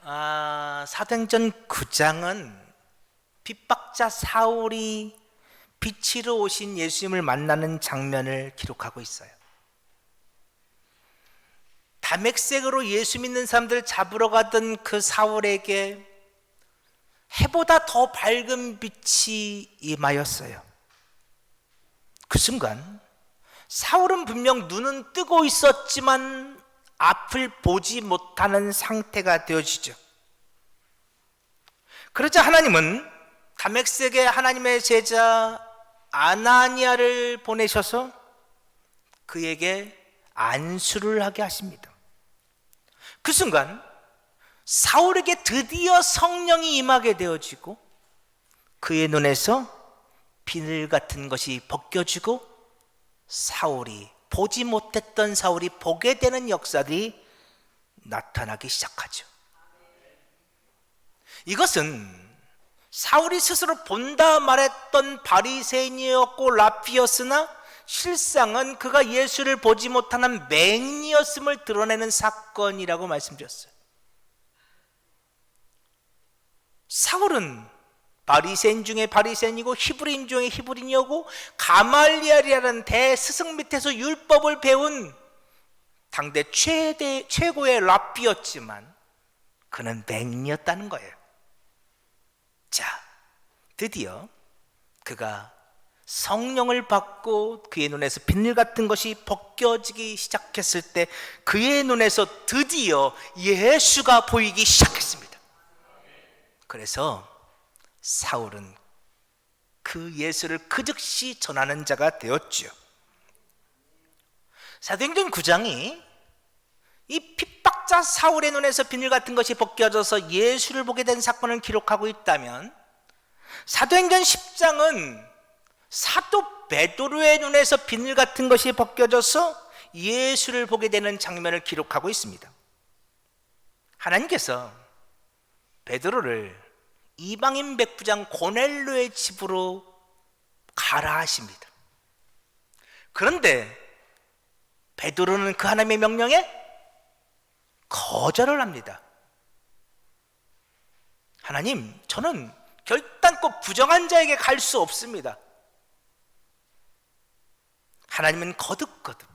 사도행전 9장은 핍박자 사울이 빛으로 오신 예수님을 만나는 장면을 기록하고 있어요. 담액색으로 예수 믿는 사람들 잡으러 가던 그 사울에게 해보다 더 밝은 빛이 임하였어요. 그 순간 사울은 분명 눈은 뜨고 있었지만 앞을 보지 못하는 상태가 되어지죠. 그러자 하나님은 담액색의 하나님의 제자 아나니아를 보내셔서 그에게 안수를 하게 하십니다. 그 순간 사울에게 드디어 성령이 임하게 되어지고 그의 눈에서 비늘 같은 것이 벗겨지고 사울이 보지 못했던 사울이 보게 되는 역사들이 나타나기 시작하죠. 이것은 사울이 스스로 본다 말했던 바리새인이었고 라피였으나 실상은 그가 예수를 보지 못하는 맹인이었음을 드러내는 사건이라고 말씀드렸어요. 사울은 바리새인 중에 바리새인이고 히브리인 중에 히브리인이었고 가말리엘이라는 대스승 밑에서 율법을 배운 당대 최고의 랍비였지만 그는 맹인이었다는 거예요. 자, 드디어 그가 성령을 받고 그의 눈에서 비늘 같은 것이 벗겨지기 시작했을 때 그의 눈에서 드디어 예수가 보이기 시작했습니다. 그래서 사울은 그 예수를 그 즉시 전하는 자가 되었죠. 사도행전 9장이 이 핍박자 사울의 눈에서 비늘 같은 것이 벗겨져서 예수를 보게 된 사건을 기록하고 있다면 사도행전 10장은 사도 베드로의 눈에서 비늘 같은 것이 벗겨져서 예수를 보게 되는 장면을 기록하고 있습니다. 하나님께서 베드로를 이방인 백부장 고넬료의 집으로 가라 하십니다. 그런데 베드로는 그 하나님의 명령에 거절을 합니다. 하나님, 저는 결단코 부정한 자에게 갈 수 없습니다. 하나님은 거듭거듭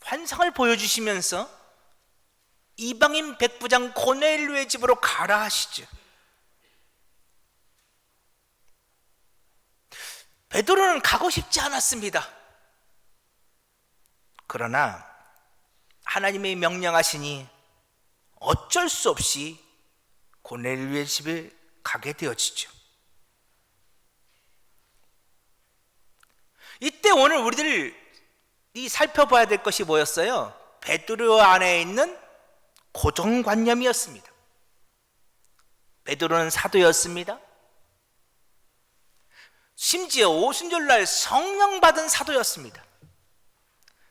환상을 보여주시면서 이방인 백부장 고넬료의 집으로 가라 하시죠. 베드로는 가고 싶지 않았습니다. 그러나 하나님의 명령하시니 어쩔 수 없이 고넬료의 집에 가게 되어지죠. 이때 오늘 우리들이 살펴봐야 될 것이 뭐였어요? 베드로 안에 있는 고정관념이었습니다. 베드로는 사도였습니다. 심지어 오순절날 성령 받은 사도였습니다.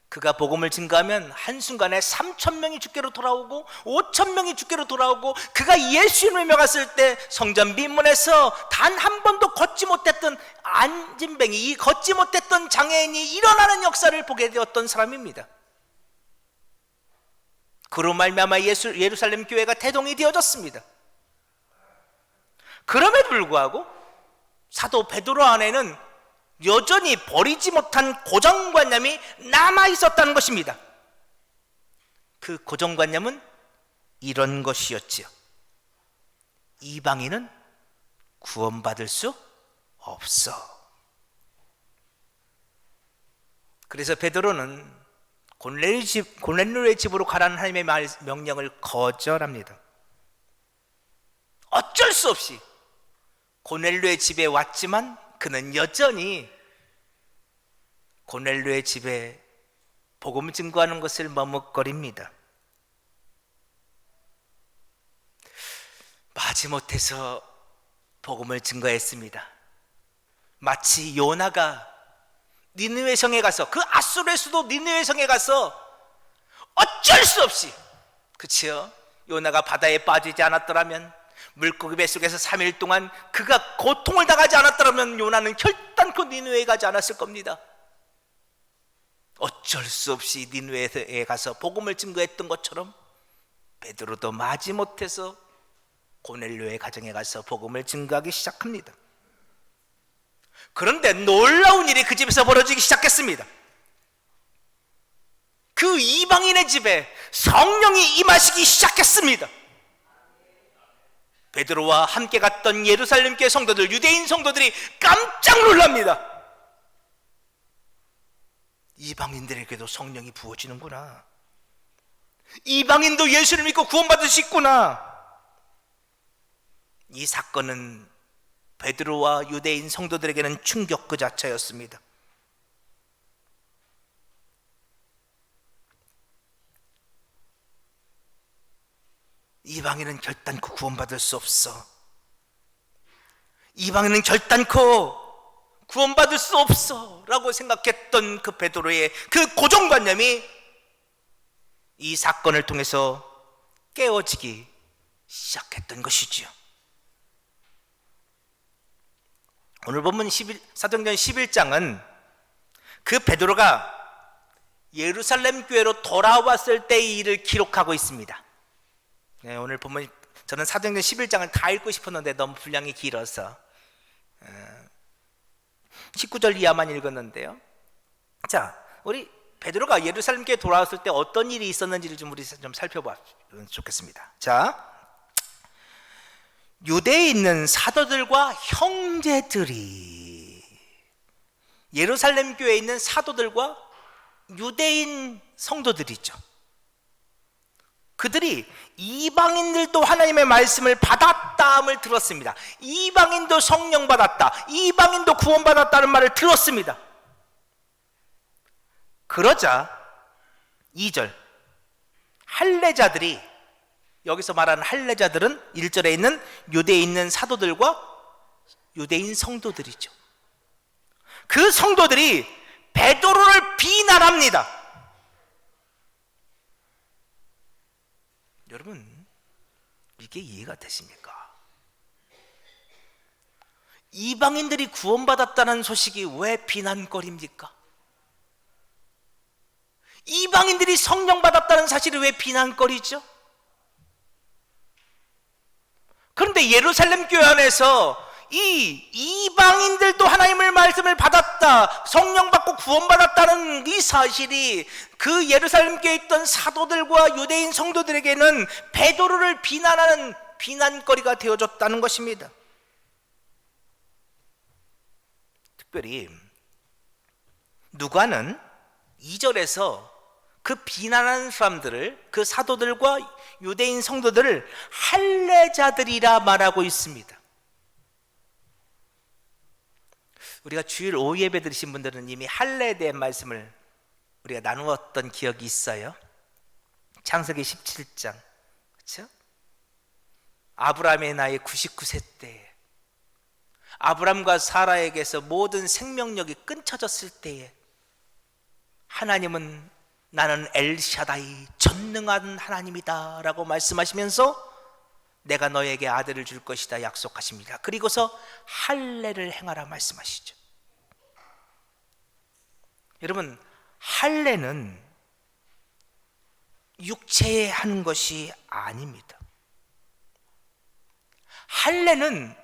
그가 복음을 증거하면 한순간에 3,000명이 주께로 돌아오고 5,000명이 주께로 돌아오고 그가 예수님을 명했을 때 성전 빈문에서 단 한 번도 걷지 못했던 안진뱅이, 이 걷지 못했던 장애인이 일어나는 역사를 보게 되었던 사람입니다. 그로 말미암아 예루살렘 교회가 대동이 되어졌습니다. 그럼에도 불구하고 사도 베드로 안에는 여전히 버리지 못한 고정관념이 남아있었다는 것입니다. 그 고정관념은 이런 것이었지요. 이방인은 구원받을 수 없어. 그래서 베드로는 고넬료의 집으로 가라는 하나님의 명령을 거절합니다. 어쩔 수 없이 고넬료의 집에 왔지만 그는 여전히 고넬료의 집에 복음을 증거하는 것을 머뭇거립니다. 마지못해서 복음을 증거했습니다. 마치 요나가 니느웨 성에 가서, 그 아수르의 수도 니느웨 성에 가서 어쩔 수 없이, 그치요? 요나가 바다에 빠지지 않았더라면, 물고기 뱃속에서 3일 동안 그가 고통을 당하지 않았더라면 요나는 결단코 니느웨에 가지 않았을 겁니다. 어쩔 수 없이 니느웨에 가서 복음을 증거했던 것처럼 베드로도 마지못해서 고넬료의 가정에 가서 복음을 증거하기 시작합니다. 그런데 놀라운 일이 그 집에서 벌어지기 시작했습니다. 그 이방인의 집에 성령이 임하시기 시작했습니다. 베드로와 함께 갔던 예루살렘 교회 성도들, 유대인 성도들이 깜짝 놀랍니다. 이방인들에게도 성령이 부어지는구나. 이방인도 예수를 믿고 구원받을 수 있구나. 이 사건은 베드로와 유대인 성도들에게는 충격 그 자체였습니다. 이방인은 결단코 구원받을 수 없어. 이방인은 결단코 구원받을 수 없어 라고 생각했던 그 베드로의 그 고정관념이 이 사건을 통해서 깨어지기 시작했던 것이지요. 오늘 본문 사도행전 11장은 그 베드로가 예루살렘 교회로 돌아왔을 때의 일을 기록하고 있습니다. 네, 오늘 본문 저는 사도행전 11장을 다 읽고 싶었는데 너무 분량이 길어서 19절 이하만 읽었는데요. 자, 우리 베드로가 예루살렘 교회에 돌아왔을 때 어떤 일이 있었는지를 우리 좀 살펴보면 좋겠습니다. 자, 유대에 있는 사도들과 형제들이, 예루살렘 교회에 있는 사도들과 유대인 성도들이죠. 그들이 이방인들도 하나님의 말씀을 받았다함을 들었습니다. 이방인도 성령 받았다, 이방인도 구원받았다는 말을 들었습니다. 그러자 2절 할례자들이, 여기서 말하는 할례자들은 1절에 있는 유대에 있는 사도들과 유대인 성도들이죠. 그 성도들이 베드로를 비난합니다. 여러분, 이게 이해가 되십니까? 이방인들이 구원받았다는 소식이 왜 비난거리입니까? 이방인들이 성령 받았다는 사실이 왜 비난거리죠? 그런데 예루살렘 교회 안에서 이 이방인들도 하나님의 말씀을 받았다, 성령 받고 구원받았다는 이 사실이 그 예루살렘 교회에 있던 사도들과 유대인 성도들에게는 베드로를 비난하는 비난거리가 되어졌다는 것입니다. 특별히 누가는 2절에서 그 비난하는 사람들을, 그 사도들과 유대인 성도들을 할례자들이라 말하고 있습니다. 우리가 주일 오후 예배 들으신 분들은 이미 할례에 대한 말씀을 우리가 나누었던 기억이 있어요. 창세기 17장, 그렇죠? 아브라함의 나이 99세 때에, 아브라함과 사라에게서 모든 생명력이 끊쳐졌을 때에 하나님은 나는 엘샤다이, 전능한 하나님이다 라고 말씀하시면서 내가 너에게 아들을 줄 것이다 약속하십니다. 그리고서 할례를 행하라 말씀하시죠. 여러분, 할례는 육체에 하는 것이 아닙니다. 할례는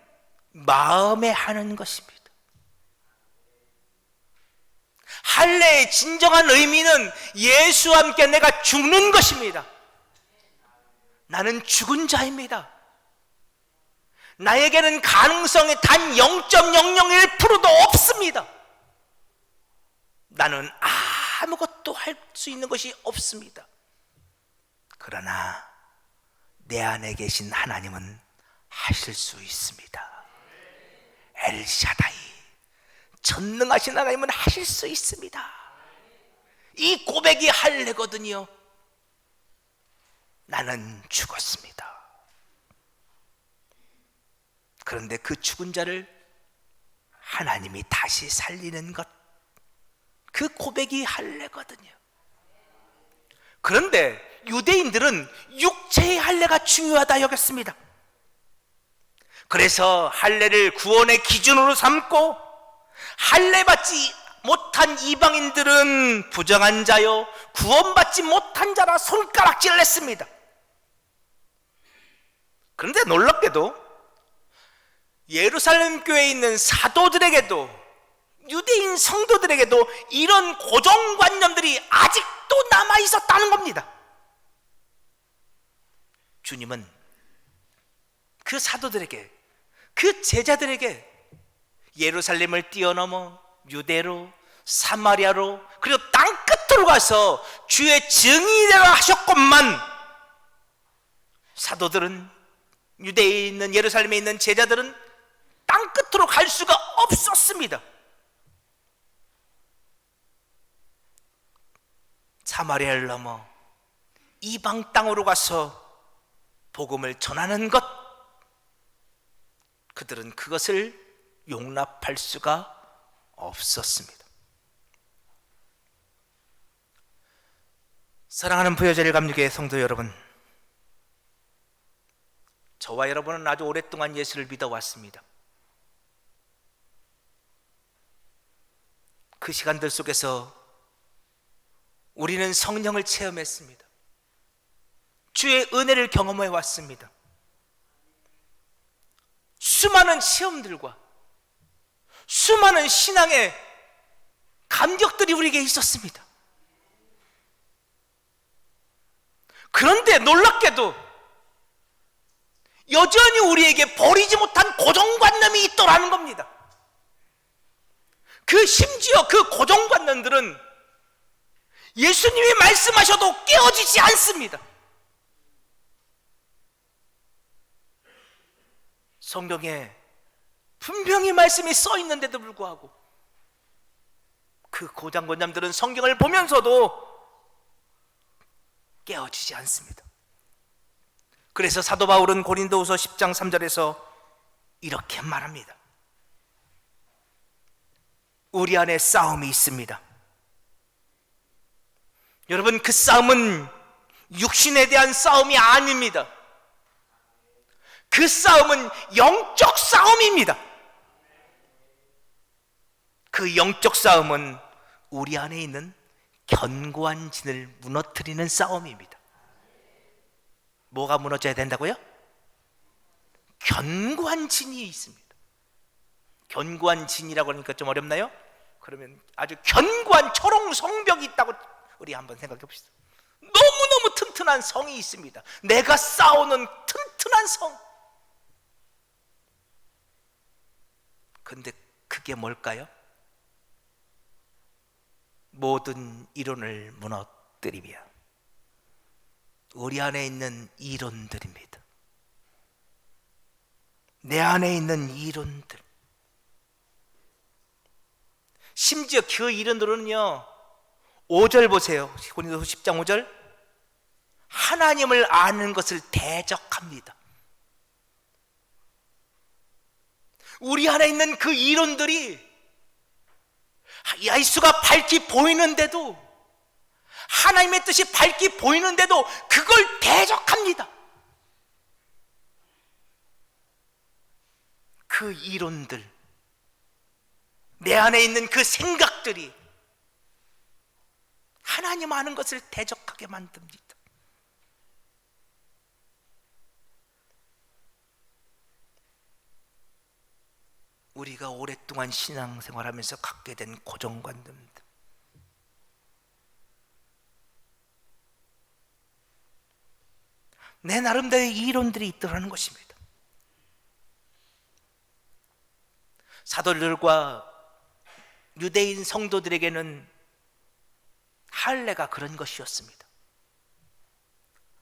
마음에 하는 것입니다. 할례의 진정한 의미는 예수와 함께 내가 죽는 것입니다. 나는 죽은 자입니다. 나에게는 가능성이 단 0.001%도 없습니다. 나는 아무것도 할 수 있는 것이 없습니다. 그러나 내 안에 계신 하나님은 하실 수 있습니다. 엘샤다이, 전능하신 하나님은 하실 수 있습니다. 이 고백이 할례거든요. 나는 죽었습니다. 그런데 그 죽은 자를 하나님이 다시 살리는 것, 그 고백이 할례거든요. 그런데 유대인들은 육체의 할례가 중요하다 여겼습니다. 그래서 할례를 구원의 기준으로 삼고 할례 받지 못한 이방인들은 부정한 자요, 구원받지 못한 자라 손가락질을 했습니다. 그런데 놀랍게도 예루살렘 교회에 있는 사도들에게도 유대인 성도들에게도 이런 고정관념들이 아직도 남아 있었다는 겁니다. 주님은 그 사도들에게, 그 제자들에게 예루살렘을 뛰어넘어 유대로, 사마리아로, 그리고 땅끝으로 가서 주의 증인이라 하셨건만, 사도들은, 유대에 있는, 예루살렘에 있는 제자들은 땅끝으로 갈 수가 없었습니다. 사마리아를 넘어 이방 땅으로 가서 복음을 전하는 것, 그들은 그것을 용납할 수가 없었습니다. 사랑하는 부여자리 감리교회 성도 여러분, 저와 여러분은 아주 오랫동안 예수를 믿어왔습니다. 그 시간들 속에서 우리는 성령을 체험했습니다. 주의 은혜를 경험해 왔습니다. 수많은 시험들과 수많은 신앙의 감격들이 우리에게 있었습니다. 그런데 놀랍게도 여전히 우리에게 버리지 못한 고정관념이 있더라는 겁니다. 심지어 그 고정관념들은 예수님이 말씀하셔도 깨어지지 않습니다. 성경에 분명히 말씀이 써 있는데도 불구하고 그 고정관념들은 성경을 보면서도 깨어지지 않습니다. 그래서 사도 바울은 고린도후서 10장 3절에서 이렇게 말합니다. 우리 안에 싸움이 있습니다. 여러분, 그 싸움은 육신에 대한 싸움이 아닙니다. 그 싸움은 영적 싸움입니다. 그 영적 싸움은 우리 안에 있는 견고한 진을 무너뜨리는 싸움입니다. 뭐가 무너져야 된다고요? 견고한 진이 있습니다. 견고한 진이라고 하니까 좀 어렵나요? 그러면 아주 견고한 초롱 성벽이 있다고 우리 한번 생각해 봅시다. 너무너무 튼튼한 성이 있습니다. 내가 싸우는 튼튼한 성. 근데 그게 뭘까요? 모든 이론을 무너뜨리며 우리 안에 있는 이론들입니다. 내 안에 있는 이론들. 심지어 그 이론들은요, 5절 보세요. 고린도서 10장 5절. 하나님을 아는 것을 대적합니다. 우리 안에 있는 그 이론들이 예수가 밝히 보이는데도, 하나님의 뜻이 밝히 보이는데도 그걸 대적합니다. 그 이론들, 내 안에 있는 그 생각들이 하나님 아는 것을 대적하게 만듭니다. 우리가 오랫동안 신앙생활하면서 갖게 된 고정관념들, 내 나름대로의 이론들이 있더라는 것입니다. 사도들과 유대인 성도들에게는 할례가 그런 것이었습니다.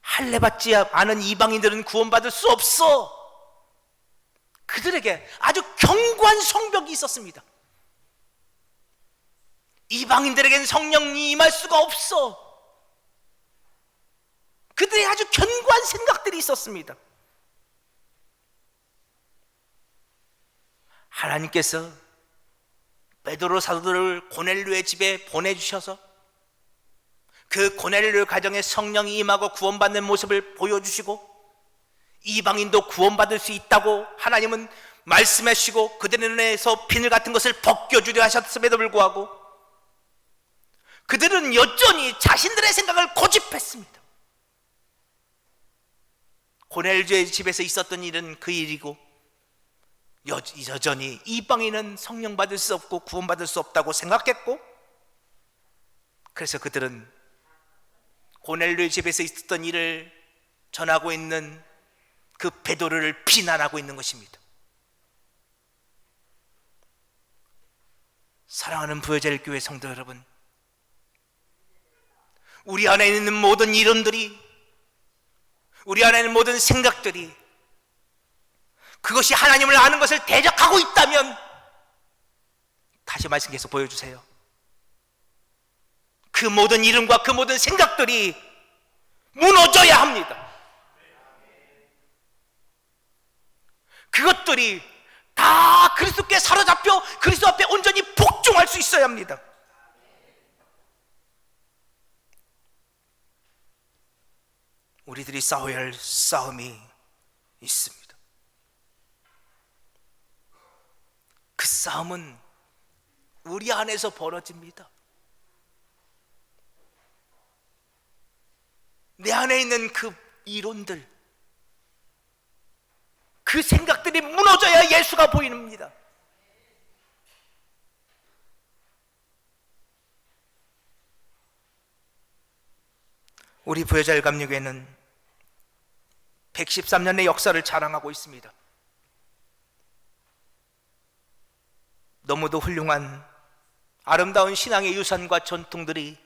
할례 받지 않은 이방인들은 구원받을 수 없어. 그들에게 아주 견고한 성벽이 있었습니다. 이방인들에게는 성령이 임할 수가 없어. 그들의 아주 견고한 생각들이 있었습니다. 하나님께서 베드로 사도들을 고넬료의 집에 보내주셔서 그 고넬료 가정에 성령이 임하고 구원받는 모습을 보여주시고, 이방인도 구원받을 수 있다고 하나님은 말씀하시고 그들의 눈에서 비늘 같은 것을 벗겨주려 하셨음에도 불구하고 그들은 여전히 자신들의 생각을 고집했습니다. 고넬료의 집에서 있었던 일은 그 일이고, 여전히 이방인은 성령 받을 수 없고 구원받을 수 없다고 생각했고, 그래서 그들은 고넬료의 집에서 있었던 일을 전하고 있는 그 베드로를 비난하고 있는 것입니다. 사랑하는 부여자일 교회 성도 여러분, 우리 안에 있는 모든 이론들이, 우리 안에 있는 모든 생각들이 그것이 하나님을 아는 것을 대적하고 있다면, 다시 말씀 계속 보여주세요. 그 모든 이름과 그 모든 생각들이 무너져야 합니다. 그것들이 다 그리스도께 사로잡혀 그리스도 앞에 온전히 복종할 수 있어야 합니다. 우리들이 싸워야 할 싸움이 있습니다. 그 싸움은 우리 안에서 벌어집니다. 내 안에 있는 그 이론들, 그 생각들이 무너져야 예수가 보입니다. 우리 부여자일 감리교회는 113년의 역사를 자랑하고 있습니다. 너무도 훌륭한 아름다운 신앙의 유산과 전통들이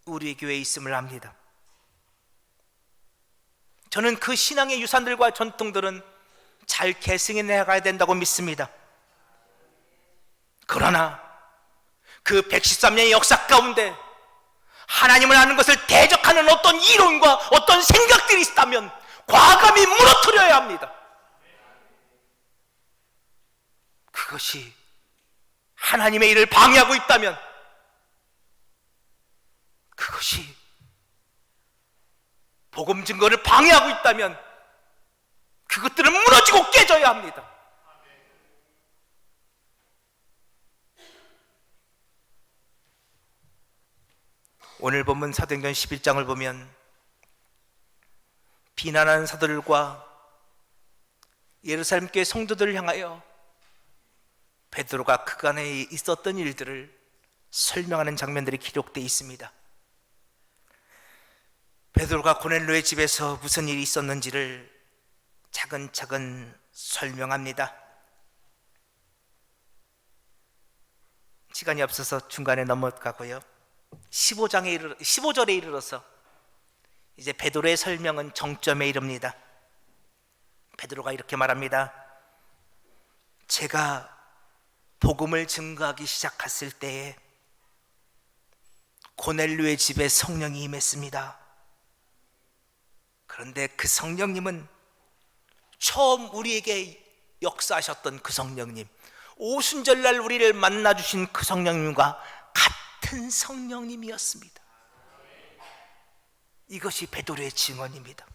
우리 교회에 있음을 압니다. 저는 그 신앙의 유산들과 전통들은 잘 계승해 나가야 된다고 믿습니다. 그러나 그 113년의 역사 가운데 하나님을 아는 것을 대적하는 어떤 이론과 어떤 생각들이 있다면 과감히 무너뜨려야 합니다. 그것이 하나님의 일을 방해하고 있다면, 그것이 복음 증거를 방해하고 있다면 그것들은 무너지고 깨져야 합니다. 오늘 본문 사도행전 11장을 보면 비난하는 사도들과 예루살렘 교회 성도들을 향하여 베드로가 그간에 있었던 일들을 설명하는 장면들이 기록되어 있습니다. 베드로가 고넬료의 집에서 무슨 일이 있었는지를 차근차근 설명합니다. 시간이 없어서 중간에 넘어가고요. 15절에 이르러서 이제 베드로의 설명은 정점에 이릅니다. 베드로가 이렇게 말합니다. 제가 복음을 증거하기 시작했을 때에 고넬료의 집에 성령이 임했습니다. 그런데 그 성령님은 처음 우리에게 역사하셨던 그 성령님, 오순절날 우리를 만나주신 그 성령님과 같은 성령님이었습니다. 이것이 베드로의 증언입니다.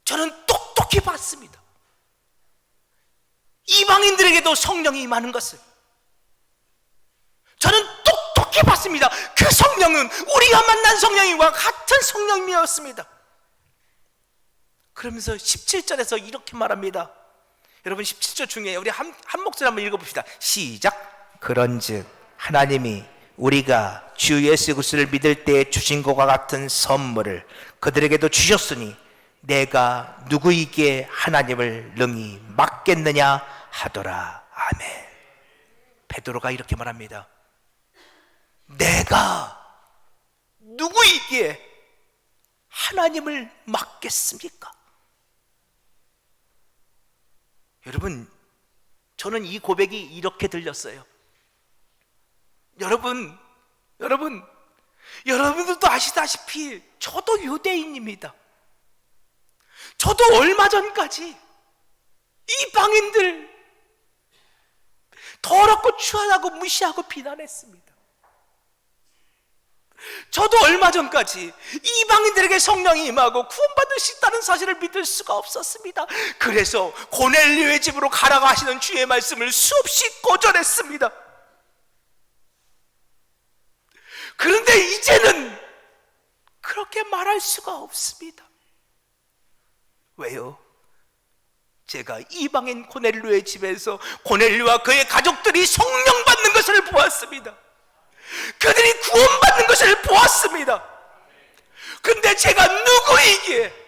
저는 똑똑히 봤습니다. 이방인들에게도 성령이 임하는 것을 저는 똑똑히 봤습니다. 그 성령은 우리가 만난 성령님과 같은 성령님이었습니다. 그러면서 17절에서 이렇게 말합니다. 여러분 17절 중에 우리 한 목소리 한번 읽어봅시다. 시작. 그런즉 하나님이 우리가 주 예수 그리스도를 믿을 때 주신 것과 같은 선물을 그들에게도 주셨으니 내가 누구에게 하나님을 능히 맡겠느냐 하더라. 아멘. 베드로가 이렇게 말합니다. 내가 누구에게 하나님을 맡겠습니까? 여러분, 저는 이 고백이 이렇게 들렸어요. 여러분들도 아시다시피 저도 유대인입니다. 저도 얼마 전까지 이방인들 더럽고 추하다고 무시하고 비난했습니다. 저도 얼마 전까지 이방인들에게 성령이 임하고 구원받을 수 있다는 사실을 믿을 수가 없었습니다. 그래서 고넬료의 집으로 가라고 하시는 주의 말씀을 수없이 거절했습니다. 그런데 이제는 그렇게 말할 수가 없습니다. 왜요? 제가 이방인 고넬료의 집에서 고넬료와 그의 가족들이 성령 받는 것을 보았습니다. 그들이 구원받는 것을 보았습니다. 근데 제가 누구이기에,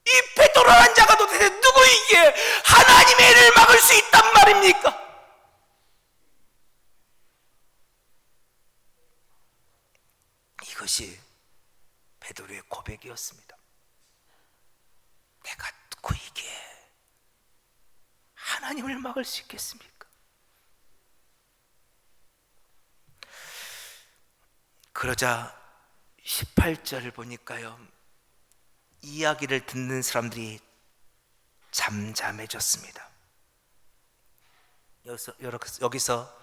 이 베드로라는 자가 도대체 누구이기에 하나님의 일을 막을 수 있단 말입니까? 이것이 베드로의 고백이었습니다. 내가 누구이기에 하나님을 막을 수 있겠습니까? 그러자 18절을 보니까요, 이야기를 듣는 사람들이 잠잠해졌습니다. 여기서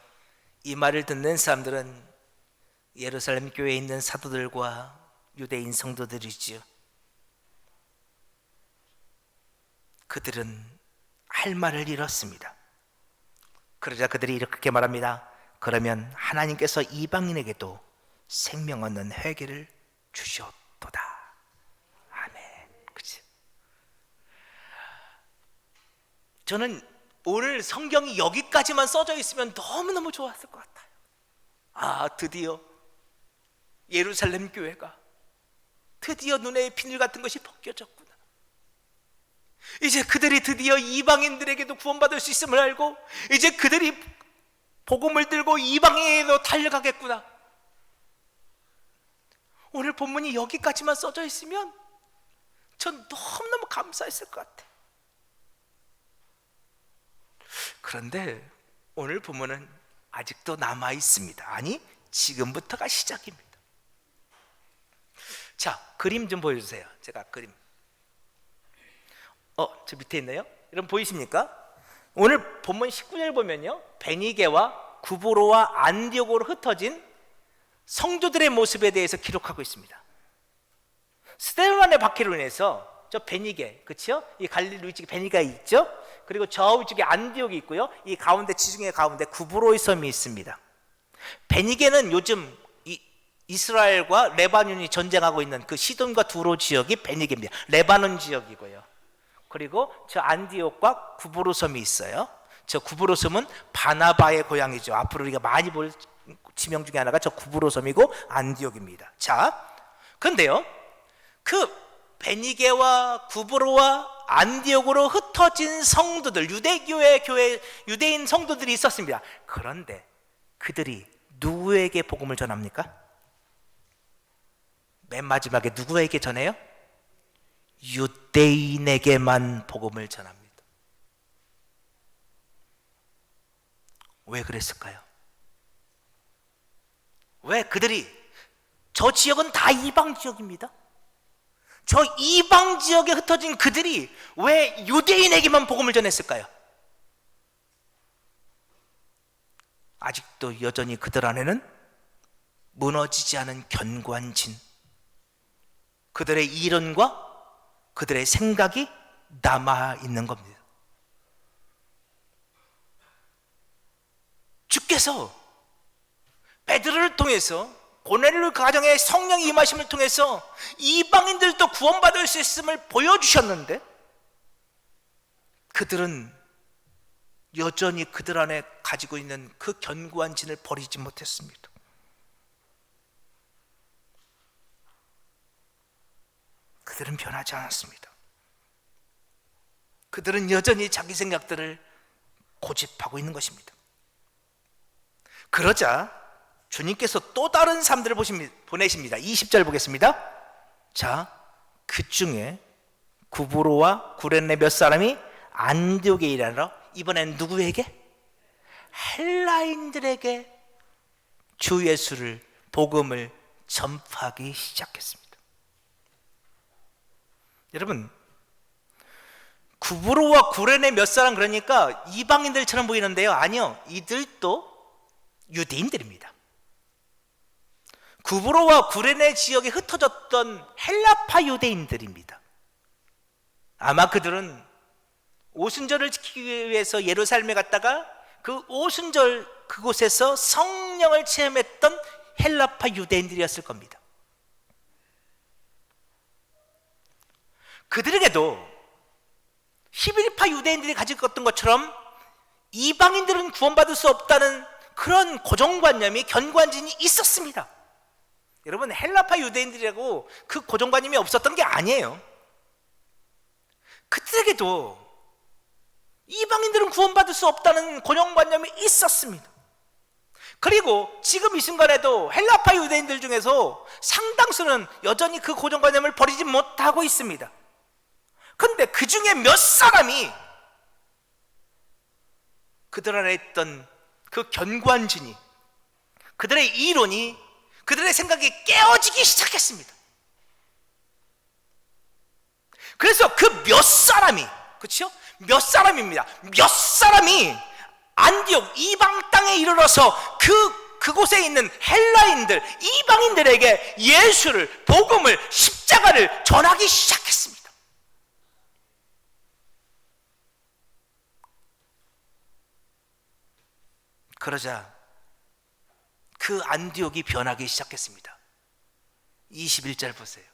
이 말을 듣는 사람들은 예루살렘 교회에 있는 사도들과 유대인 성도들이지요. 그들은 할 말을 잃었습니다. 그러자 그들이 이렇게 말합니다. 그러면 하나님께서 이방인에게도 생명 얻는 회개를 주셨도다. 아멘. 그치? 저는 오늘 성경이 여기까지만 써져 있으면 너무너무 좋았을 것 같아요. 아, 드디어 예루살렘 교회가 드디어 눈에 비늘 같은 것이 벗겨졌구나. 이제 그들이 드디어 이방인들에게도 구원받을 수 있음을 알고 이제 그들이 복음을 들고 이방인에게도 달려가겠구나. 오늘 본문이 여기까지만 써져 있으면 전 너무너무 감사했을 것 같아요. 그런데 오늘 본문은 아직도 남아 있습니다. 아니, 지금부터가 시작입니다. 자, 그림 좀 보여주세요. 제가 그림. 저 밑에 있네요. 여러분 보이십니까? 오늘 본문 19절 보면요, 베니게와 구브로와 안디옥으로 흩어진 성도들의 모습에 대해서 기록하고 있습니다. 스데반의 박해로 인해서 저 베니게, 그렇죠? 이 갈릴리 위쪽에 베니가 있죠? 그리고 저 위쪽에 안디옥이 있고요. 이 가운데, 지중해 가운데 구브로의 섬이 있습니다. 베니게는 요즘 이스라엘과 레바논이 전쟁하고 있는 그 시돈과 두로 지역이 베니게입니다. 레바논 지역이고요. 그리고 저 안디옥과 구브로 섬이 있어요. 저 구브로 섬은 바나바의 고향이죠. 앞으로 우리가 많이 볼 지명 중에 하나가 저 구브로 섬이고 안디옥입니다. 자, 그런데요, 그 베니게와 구브로와 안디옥으로 흩어진 성도들, 유대인 성도들이 있었습니다. 그런데 그들이 누구에게 복음을 전합니까? 맨 마지막에 누구에게 전해요? 유대인에게만 복음을 전합니다. 왜 그랬을까요? 왜 그들이, 저 지역은 다 이방 지역입니다. 저 이방 지역에 흩어진 그들이 왜 유대인에게만 복음을 전했을까요? 아직도 여전히 그들 안에는 무너지지 않은 견고한 진, 그들의 이론과 그들의 생각이 남아있는 겁니다. 주께서 베드로를 통해서, 고넬료 가정의 성령의 임하심을 통해서 이방인들도 구원받을 수 있음을 보여주셨는데 그들은 여전히 그들 안에 가지고 있는 그 견고한 진을 버리지 못했습니다. 그들은 변하지 않았습니다. 그들은 여전히 자기 생각들을 고집하고 있는 것입니다. 그러자 주님께서 또 다른 사람들을 보내십니다. 20절 보겠습니다. 자, 그 중에 구브로와 구레네 몇 사람이 안디옥에 일하러, 이번엔 누구에게? 헬라인들에게 주 예수를, 복음을 전파하기 시작했습니다. 여러분, 구브로와 구레네 몇 사람, 그러니까 이방인들처럼 보이는데요, 아니요, 이들도 유대인들입니다. 구브로와 구레네 지역에 흩어졌던 헬라파 유대인들입니다. 아마 그들은 오순절을 지키기 위해서 예루살렘에 갔다가 그 오순절 그곳에서 성령을 체험했던 헬라파 유대인들이었을 겁니다. 그들에게도 히브리파 유대인들이 가지고 있던 것처럼 이방인들은 구원받을 수 없다는 그런 고정관념이, 견관진이 있었습니다. 여러분, 헬라파 유대인들이라고 그 고정관념이 없었던 게 아니에요. 그들에게도 이방인들은 구원받을 수 없다는 고정관념이 있었습니다. 그리고 지금 이 순간에도 헬라파 유대인들 중에서 상당수는 여전히 그 고정관념을 버리지 못하고 있습니다. 그런데 그 중에 몇 사람이 그들 안에 있던 그 견관진이, 그들의 이론이, 그들의 생각이 깨어지기 시작했습니다. 그래서 그 몇 사람이, 그렇죠? 몇 사람입니다. 몇 사람이 안디옥 이방 땅에 이르러서 그곳에 있는 헬라인들, 이방인들에게 예수를, 복음을, 십자가를 전하기 시작했습니다. 그러자 그 안디옥이 변하기 시작했습니다. 21절 보세요.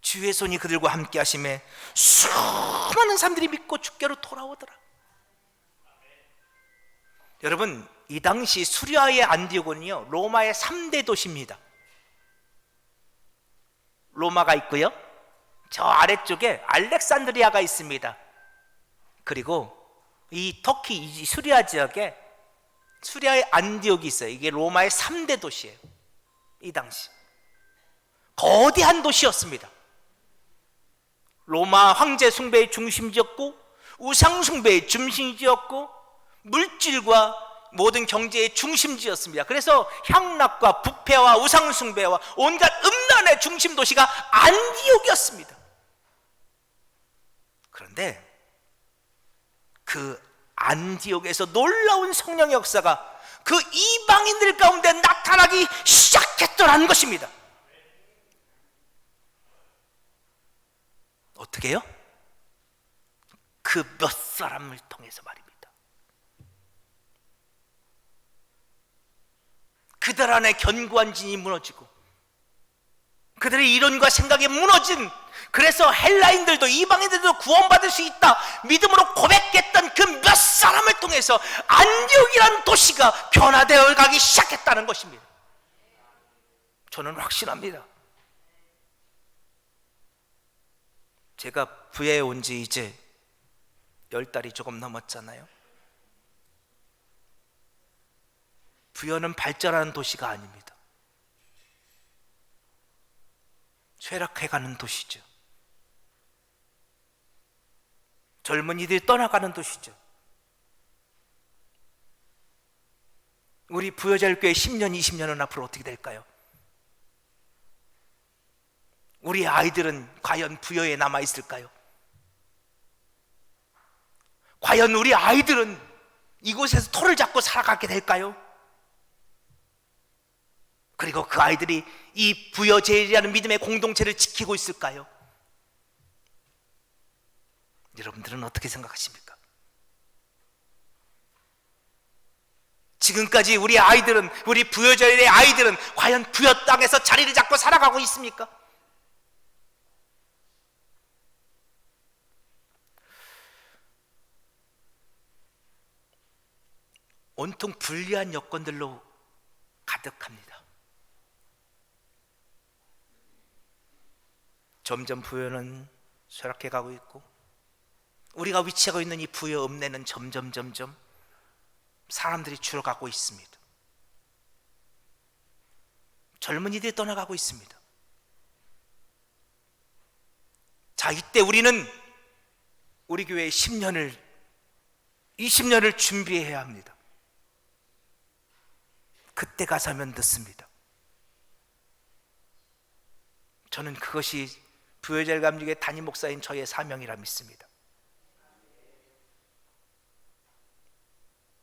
주의 손이 그들과 함께 하심에 수많은 사람들이 믿고 주께로 돌아오더라. 여러분, 이 당시 수리아의 안디옥은요, 로마의 3대 도시입니다. 로마가 있고요, 저 아래쪽에 알렉산드리아가 있습니다. 그리고 이 터키, 이 수리아 지역에 수리아의 안디옥이 있어요. 이게 로마의 3대 도시예요. 이 당시 거대한 도시였습니다. 로마 황제 숭배의 중심지였고, 우상 숭배의 중심지였고, 물질과 모든 경제의 중심지였습니다. 그래서 향락과 부패와 우상 숭배와 온갖 음란의 중심 도시가 안디옥이었습니다. 그런데 그 안디옥에서 놀라운 성령의 역사가 그 이방인들 가운데 나타나기 시작했더라는 것입니다. 어떻게 해요? 그 몇 사람을 통해서 말입니다. 그들 안에 견고한 진이 무너지고, 그들의 이론과 생각이 무너진, 그래서 헬라인들도 이방인들도 구원받을 수 있다 믿음으로 고백했던 그 몇 사람을 통해서 안디옥이라는 도시가 변화되어 가기 시작했다는 것입니다. 저는 확신합니다. 제가 부여에 온 지 이제 10달이 조금 넘었잖아요. 부여는 발전하는 도시가 아닙니다. 쇠락해가는 도시죠. 젊은이들이 떠나가는 도시죠. 우리 부여자율교회 10년, 20년은 앞으로 어떻게 될까요? 우리 아이들은 과연 부여에 남아있을까요? 과연 우리 아이들은 이곳에서 토를 잡고 살아가게 될까요? 그리고 그 아이들이 이 부여제일이라는 믿음의 공동체를 지키고 있을까요? 여러분들은 어떻게 생각하십니까? 지금까지 우리 아이들은, 우리 부여제일의 아이들은 과연 부여 땅에서 자리를 잡고 살아가고 있습니까? 온통 불리한 여건들로 가득합니다. 점점 부여는 쇠락해 가고 있고, 우리가 위치하고 있는 이 부여 읍내는 점점 사람들이 줄어가고 있습니다. 젊은이들이 떠나가고 있습니다. 자, 이때 우리는 우리 교회의 10년을, 20년을 준비해야 합니다. 그때 가서면 듣습니다. 저는 그것이 부여자율 감리교회 담임 목사인 저의 사명이라 믿습니다.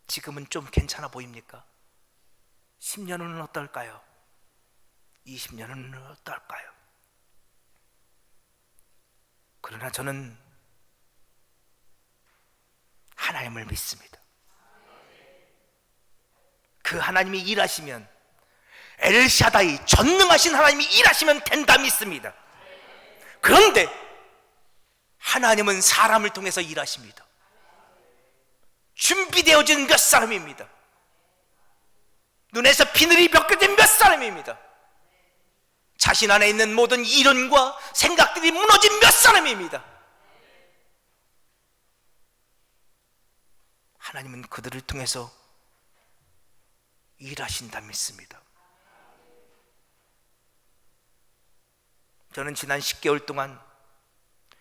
지금은 좀 괜찮아 보입니까? 10년은 어떨까요? 20년은 어떨까요? 그러나 저는 하나님을 믿습니다. 그 하나님이 일하시면, 엘샤다이 전능하신 하나님이 일하시면 된다 믿습니다. 그런데 하나님은 사람을 통해서 일하십니다. 준비되어진 몇 사람입니다. 눈에서 비늘이 벗겨진 몇 사람입니다. 자신 안에 있는 모든 이론과 생각들이 무너진 몇 사람입니다. 하나님은 그들을 통해서 일하신다 믿습니다. 저는 지난 10개월 동안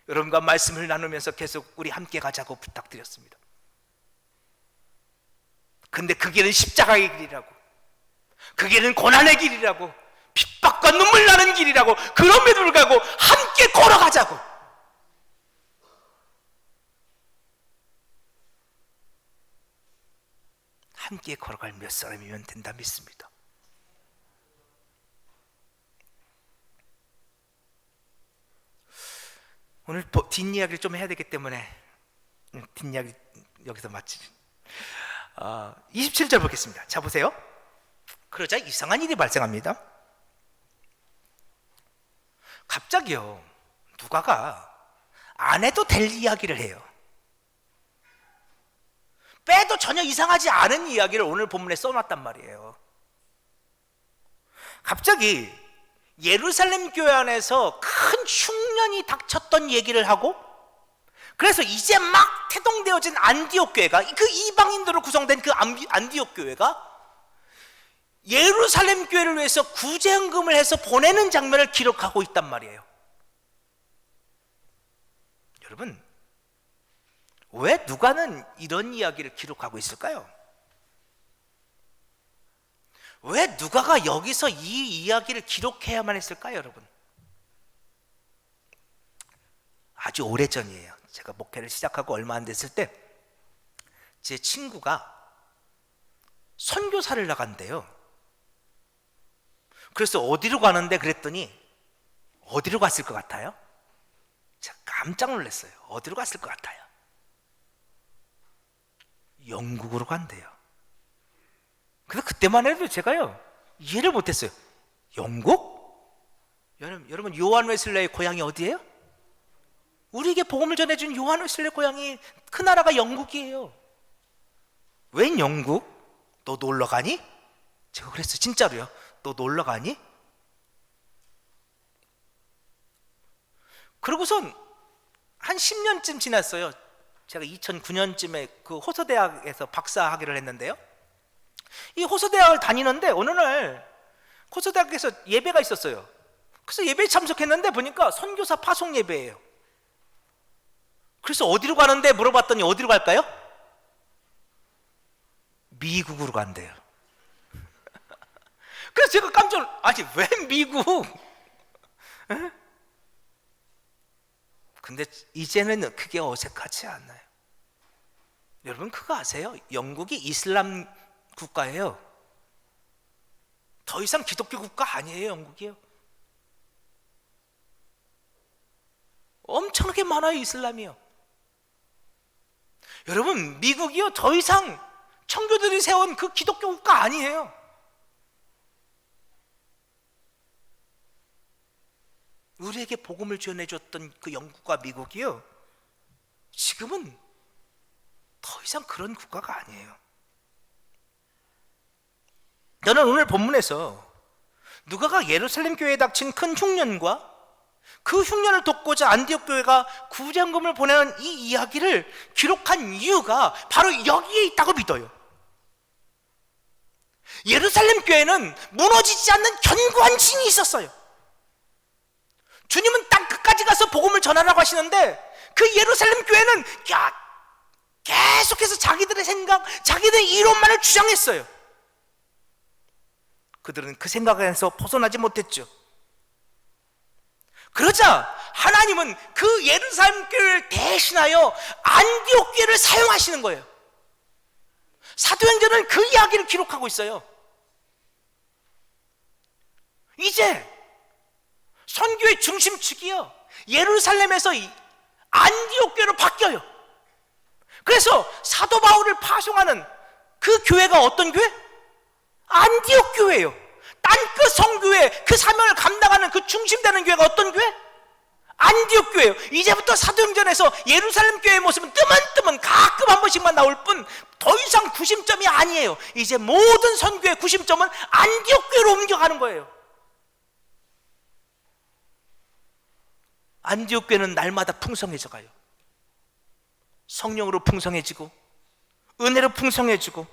여러분과 말씀을 나누면서 계속 우리 함께 가자고 부탁드렸습니다. 근데 그 길은 십자가의 길이라고, 그 길은 고난의 길이라고, 핍박과 눈물 나는 길이라고, 그럼에도 불구하고 함께 걸어가자고. 함께 걸어갈 몇 사람이면 된다 믿습니다. 오늘 뒷이야기를 좀 해야 되기 때문에 뒷이야기 여기서 마치지. 27절 보겠습니다. 자 보세요. 그러자 이상한 일이 발생합니다. 갑자기요, 누가가 안 해도 될 이야기를 해요. 빼도 전혀 이상하지 않은 이야기를 오늘 본문에 써놨단 말이에요. 갑자기 예루살렘 교회 안에서 큰 흉년이 닥쳤던 얘기를 하고, 그래서 이제 막 태동되어진 안디옥 교회가, 그 이방인들로 구성된 그 안디옥 교회가 예루살렘 교회를 위해서 구제헌금을 해서 보내는 장면을 기록하고 있단 말이에요. 여러분, 왜 누가는 이런 이야기를 기록하고 있을까요? 왜 누가가 여기서 이 이야기를 기록해야만 했을까요, 여러분? 아주 오래전이에요. 제가 목회를 시작하고 얼마 안 됐을 때 제 친구가 선교사를 나간대요. 그래서 어디로 가는데 그랬더니 어디로 갔을 것 같아요? 제가 깜짝 놀랐어요. 어디로 갔을 것 같아요? 영국으로 간대요. 근데 그때만 해도 제가요, 이해를 못했어요. 영국? 여러분 요한 웨슬레의 고향이 어디예요? 우리에게 복음을 전해준 요한 웨슬레의 고향이, 그 나라가 영국이에요. 웬 영국? 너 놀러 가니? 제가 그랬어요. 진짜로요. 너 놀러 가니? 그러고선 한 10년쯤 지났어요. 제가 2009년쯤에 그 호서대학에서 박사학위를 했는데요, 이 호서대학을 다니는데 어느 날 호서대학에서 예배가 있었어요. 그래서 예배에 참석했는데 보니까 선교사 파송 예배예요. 그래서 어디로 가는데 물어봤더니 어디로 갈까요? 미국으로 간대요. 그래서 제가 깜짝, 아니 왜 미국? 에? 근데 이제는 그게 어색하지 않나요? 여러분 그거 아세요? 영국이 이슬람 국가예요. 더 이상 기독교 국가 아니에요. 영국이요. 엄청나게 많아요. 이슬람이요. 여러분 미국이요, 더 이상 청교들이 세운 그 기독교 국가 아니에요. 우리에게 복음을 전해줬던 그 영국과 미국이요, 지금은 더 이상 그런 국가가 아니에요. 저는 오늘 본문에서 누가가 예루살렘 교회에 닥친 큰 흉년과 그 흉년을 돕고자 안디옥 교회가 구제헌금을 보내는 이 이야기를 기록한 이유가 바로 여기에 있다고 믿어요. 예루살렘 교회는 무너지지 않는 견고한 진이 있었어요. 주님은 땅 끝까지 가서 복음을 전하라고 하시는데 그 예루살렘 교회는 계속해서 자기들의 생각, 자기들의 이론만을 주장했어요. 그들은 그 생각에서 벗어나지 못했죠. 그러자 하나님은 그 예루살렘 교회를 대신하여 안디옥 교회를 사용하시는 거예요. 사도행전은 그 이야기를 기록하고 있어요. 이제 선교의 중심축이요, 예루살렘에서 안디옥 교회로 바뀌어요. 그래서 사도 바울을 파송하는 그 교회가 어떤 교회? 안디옥 교회예요. 땅끝 성교회, 그 사명을 감당하는 그 중심되는 교회가 어떤 교회? 안디옥 교회예요. 이제부터 사도행전에서 예루살렘 교회의 모습은 뜨문뜨문 가끔 한 번씩만 나올 뿐 더 이상 구심점이 아니에요. 이제 모든 선교의 구심점은 안디옥 교회로 옮겨가는 거예요. 안디옥 교회는 날마다 풍성해져 가요. 성령으로 풍성해지고 은혜로 풍성해지고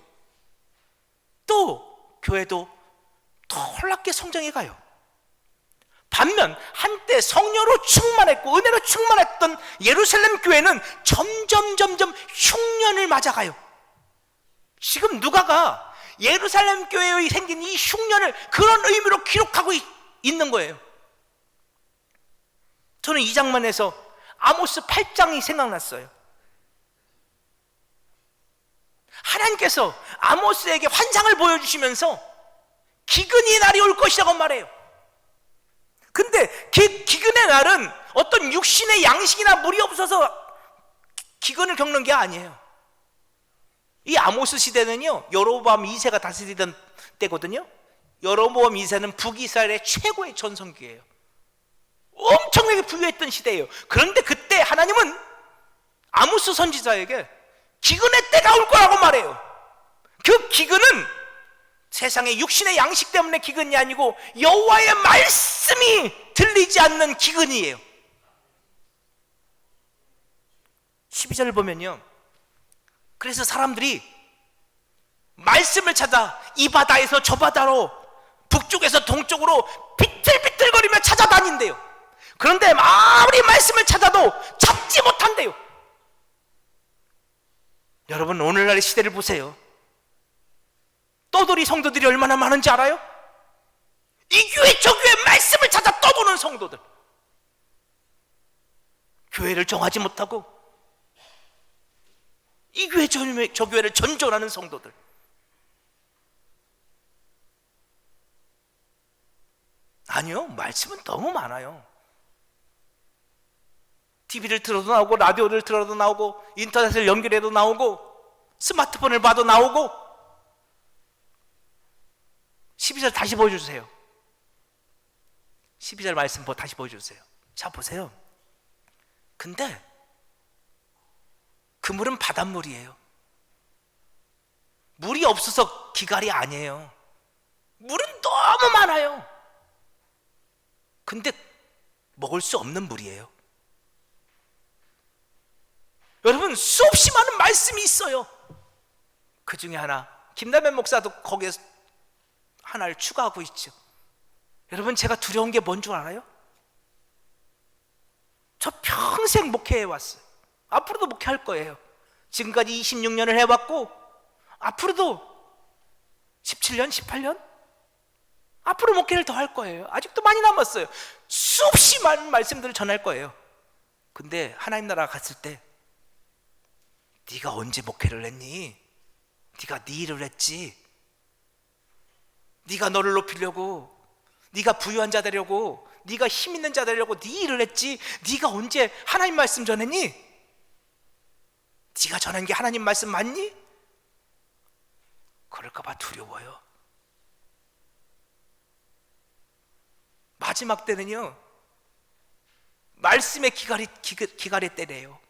또 교회도 더 놀랍게 성장해 가요. 반면 한때 성령으로 충만했고 은혜로 충만했던 예루살렘 교회는 점점 흉년을 맞아가요. 지금 누가가 예루살렘 교회에 생긴 이 흉년을 그런 의미로 기록하고 있는 거예요. 저는 이 장면에서 아모스 8장이 생각났어요. 하나님께서 아모스에게 환상을 보여주시면서 기근의 날이 올 것이라고 말해요. 근데 기근의 날은 어떤 육신의 양식이나 물이 없어서 기근을 겪는 게 아니에요. 이 아모스 시대는요, 여로보암 2세가 다스리던 때거든요. 여로보암 2세는 북이스라엘의 최고의 전성기예요. 엄청나게 부유했던 시대예요. 그런데 그때 하나님은 아모스 선지자에게 기근의 때가 올 거라고 말해요. 그 기근은 세상의 육신의 양식 때문에 기근이 아니고 여호와의 말씀이 들리지 않는 기근이에요. 12절을 보면요, 그래서 사람들이 말씀을 찾아 이 바다에서 저 바다로 북쪽에서 동쪽으로 비틀비틀거리며 찾아다닌대요. 그런데 아무리 말씀을 찾아도 찾지 못한대요. 여러분, 오늘날의 시대를 보세요. 떠돌이 성도들이 얼마나 많은지 알아요? 이 교회 저 교회 말씀을 찾아 떠도는 성도들, 교회를 정하지 못하고 이 교회 저 교회를 전전하는 성도들. 아니요, 말씀은 너무 많아요. TV를 틀어도 나오고 라디오를 틀어도 나오고 인터넷을 연결해도 나오고 스마트폰을 봐도 나오고. 12절 다시 보여주세요. 12절 말씀 다시 보여주세요. 자, 보세요. 근데 그 물은 바닷물이에요. 물이 없어서 기갈이 아니에요. 물은 너무 많아요. 근데 먹을 수 없는 물이에요. 여러분, 수없이 많은 말씀이 있어요. 그 중에 하나, 김남현 목사도 거기에 하나를 추가하고 있죠. 여러분, 제가 두려운 게 뭔 줄 알아요? 저 평생 목회해 왔어요. 앞으로도 목회할 거예요. 지금까지 26년을 해왔고 앞으로도 17년, 18년? 앞으로 목회를 더 할 거예요. 아직도 많이 남았어요. 수없이 많은 말씀들을 전할 거예요. 근데 하나님 나라 갔을 때 네가 언제 목회를 했니? 네가 네 일을 했지. 네가 너를 높이려고, 네가 부유한 자 되려고, 네가 힘 있는 자 되려고 네 일을 했지. 네가 언제 하나님 말씀 전했니? 네가 전한 게 하나님 말씀 맞니? 그럴까 봐 두려워요. 마지막 때는요, 말씀의 기갈의 때래요.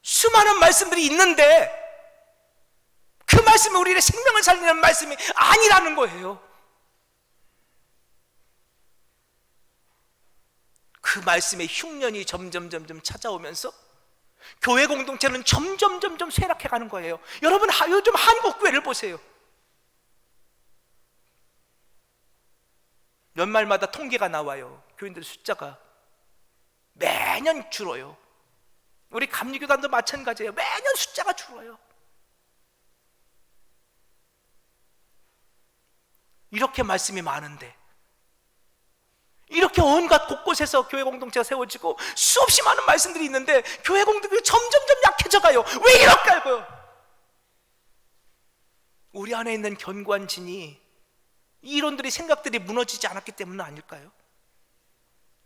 수많은 말씀들이 있는데 그 말씀이 우리의 생명을 살리는 말씀이 아니라는 거예요. 그 말씀의 흉년이 점점 찾아오면서 교회 공동체는 점점 쇠락해가는 거예요. 여러분, 요즘 한국 교회를 보세요. 연말마다 통계가 나와요. 교인들 숫자가 매년 줄어요. 우리 감리교단도 마찬가지예요. 매년 숫자가 줄어요. 이렇게 말씀이 많은데, 이렇게 온갖 곳곳에서 교회 공동체가 세워지고 수없이 많은 말씀들이 있는데 교회 공동체가 점점 약해져 가요. 왜 이럴까요? 우리 안에 있는 견고한 진이, 이론들이, 생각들이 무너지지 않았기 때문 아닐까요?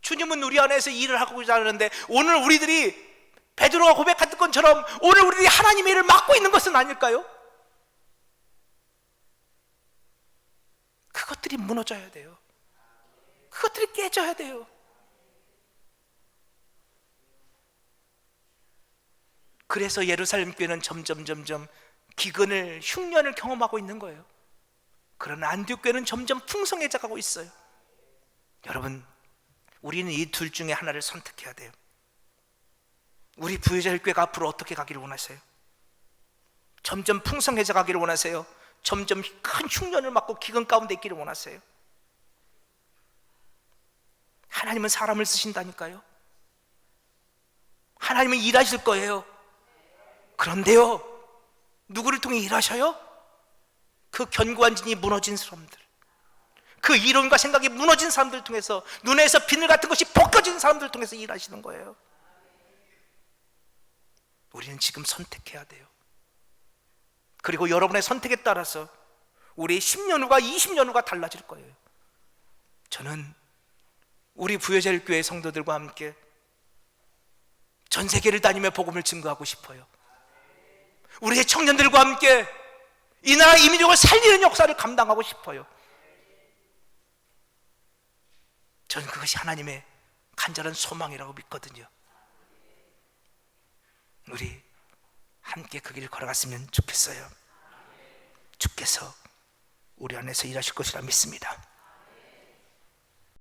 주님은 우리 안에서 일을 하고자 하는데 오늘 우리들이 베드로가 고백했던 것처럼 오늘 우리들이 하나님의 일을 맡고 있는 것은 아닐까요? 그것들이 무너져야 돼요. 그것들이 깨져야 돼요. 그래서 예루살렘 교회는 점점 기근을, 흉년을 경험하고 있는 거예요. 그러나 안디옥 교회는 점점 풍성해져 가고 있어요. 여러분, 우리는 이 둘 중에 하나를 선택해야 돼요. 우리 부여자교회가 앞으로 어떻게 가기를 원하세요? 점점 풍성해져 가기를 원하세요? 점점 큰 흉년을 맞고 기근 가운데 있기를 원하세요? 하나님은 사람을 쓰신다니까요. 하나님은 일하실 거예요. 그런데요, 누구를 통해 일하셔요? 그 견고한 진이 무너진 사람들, 그 이론과 생각이 무너진 사람들을 통해서, 눈에서 비늘 같은 것이 벗겨진 사람들을 통해서 일하시는 거예요. 우리는 지금 선택해야 돼요. 그리고 여러분의 선택에 따라서 우리 10년 후가 20년 후가 달라질 거예요. 저는 우리 부여자교회 성도들과 함께 전 세계를 다니며 복음을 증거하고 싶어요. 우리의 청년들과 함께 이 나라 이민족을 살리는 역사를 감당하고 싶어요. 저는 그것이 하나님의 간절한 소망이라고 믿거든요. 우리 함께 그 길을 걸어갔으면 좋겠어요. 주께서 우리 안에서 일하실 것이라 믿습니다.